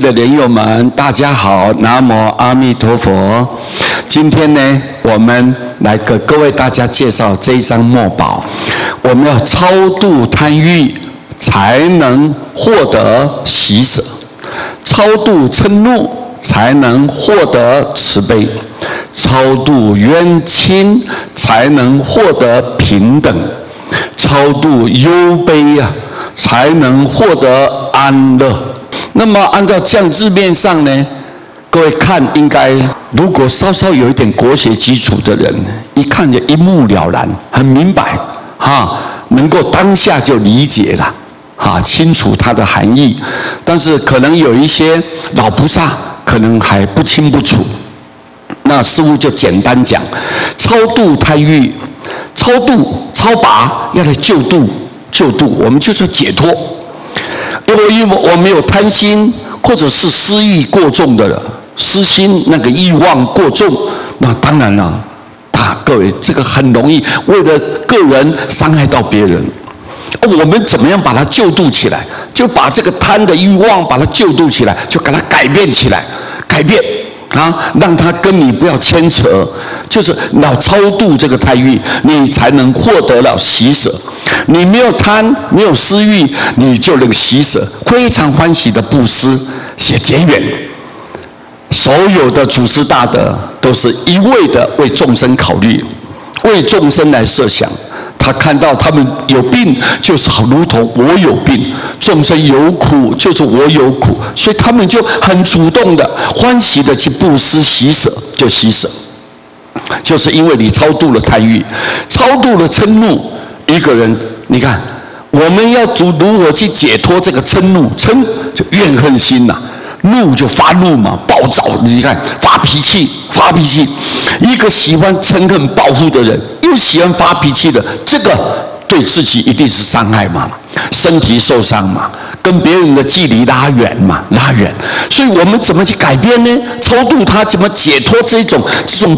的莲友们，大家好，南无阿弥陀佛。今天呢，我们来给各位大家介绍这一张墨宝。我们要超度贪欲，才能获得喜舍；超度嗔怒，才能获得慈悲；超度冤亲，才能获得平等；超度忧悲啊，才能获得安乐。那么按照这样字面上呢，各位看应该，如果稍稍有一点国学基础的人，一看就一目了然，很明白，能够当下就理解了，清楚它的含义。但是可能有一些老菩萨可能还不清不楚。那师父就简单讲，超度贪欲，超拔要来救度，我们就是要解脱。因为我们有贪心，或者是私欲过重的人，私心那个欲望过重，那当然了，各位这个很容易为了个人伤害到别人。我们怎么样把它救度起来？就把这个贪的欲望把它救度起来，就给它改变起来，让他跟你不要牵扯，就是要超度这个贪欲，你才能获得了喜舍。你没有贪，没有私欲，你就能喜舍，非常欢喜的布施，写结缘。所有的祖师大德都是一味的为众生考虑，为众生来设想。他看到他们有病，就是如同我有病；众生有苦，就是我有苦，所以他们就很主动的、欢喜的去布施喜舍，就喜舍。就是因为你超度了贪欲，超度了嗔怒。一个人，你看，我们要如何去解脱这个嗔怒？嗔就怨恨心呐，怒就发怒嘛，暴躁。你看，发脾气。一个喜欢嗔恨报复的人，又喜欢发脾气的，这个对自己一定是伤害嘛，身体受伤嘛，跟别人的距离拉远。所以我们怎么去改变呢？超度他怎么解脱这种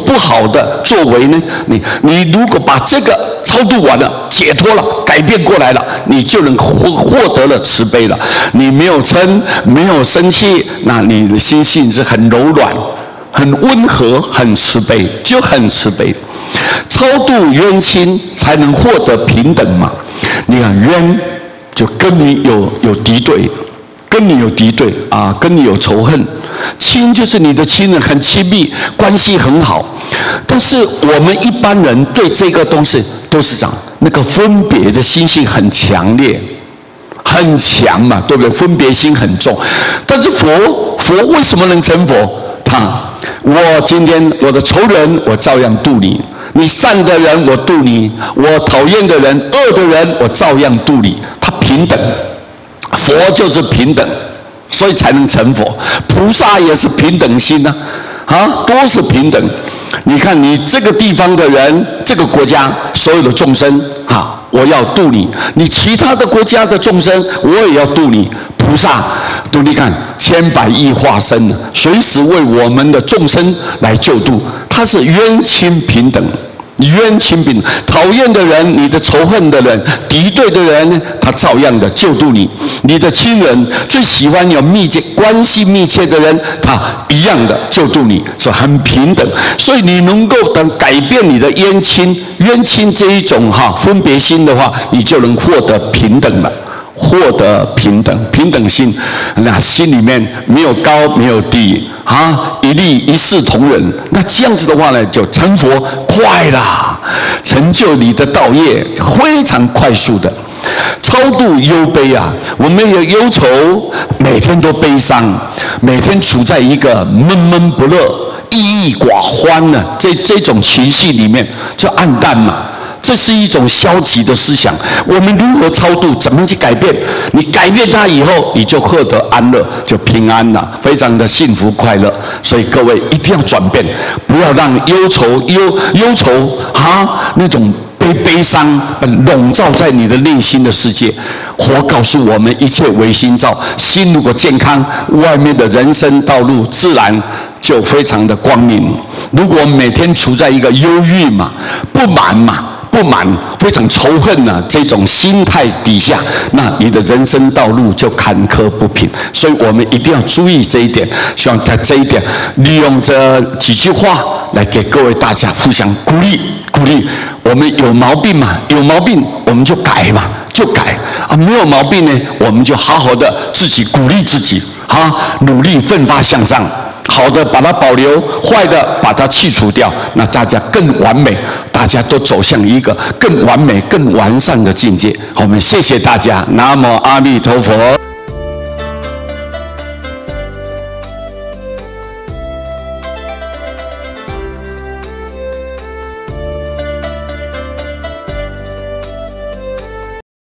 不好的作为呢？你如果把这个超度完了，解脱了，改变过来了，你就能获得了慈悲了。你没有嗔，没有生气，那你的心性是很柔软、很温和、很慈悲，就很慈悲。超度冤亲才能获得平等嘛。你看冤就跟你有敌对，跟你有仇恨。亲就是你的亲人，很亲密，关系很好。但是我们一般人对这个东西都是讲那个分别的心性很强烈，很强嘛，对不对？分别心很重。但是佛为什么能成佛？我今天我的仇人我照样度你，你善的人我度你，我讨厌的人、恶的人我照样度你。他平等，佛就是平等，所以才能成佛。菩萨也是平等心都是平等。你看你这个地方的人，这个国家所有的众生我要度你，你其他的国家的众生我也要度你。菩萨你看千百亿化身，随时为我们的众生来救度。他是冤亲平等，讨厌的人，你的仇恨的人，敌对的人，他照样的救度你。你的亲人最喜欢有关系密切的人，他一样的救度你，所以很平等。所以你能够改变你的冤亲这一种分别心的话，你就能获得平等了。获得平等心，那心里面没有高没有低一律一视同仁。那这样子的话呢，就成佛快啦，成就你的道业非常快速的。超度忧悲我们有忧愁，每天都悲伤，每天处在一个闷不乐、郁郁寡欢的这种情绪里面，就暗淡嘛。这是一种消极的思想。我们如何超度？怎么去改变？你改变它以后，你就获得安乐，就平安了，非常的幸福快乐。所以各位一定要转变，不要让忧愁那种悲伤笼罩在你的内心的世界。佛告诉我们，一切唯心造。心如果健康，外面的人生道路自然就非常的光明。如果每天处在一个忧郁嘛、不满嘛、不满、非常仇恨这种心态底下，那你的人生道路就坎坷不平。所以我们一定要注意这一点。希望在这一点，利用这几句话来给各位大家互相鼓励。我们有毛病嘛？有毛病我们就改嘛，就改啊！没有毛病呢，我们就好好的自己鼓励自己啊，努力奋发向上。好的把它保留，坏的把它去除掉，那大家更完美，大家都走向一个更完美、更完善的境界。我们谢谢大家，南无阿弥陀佛。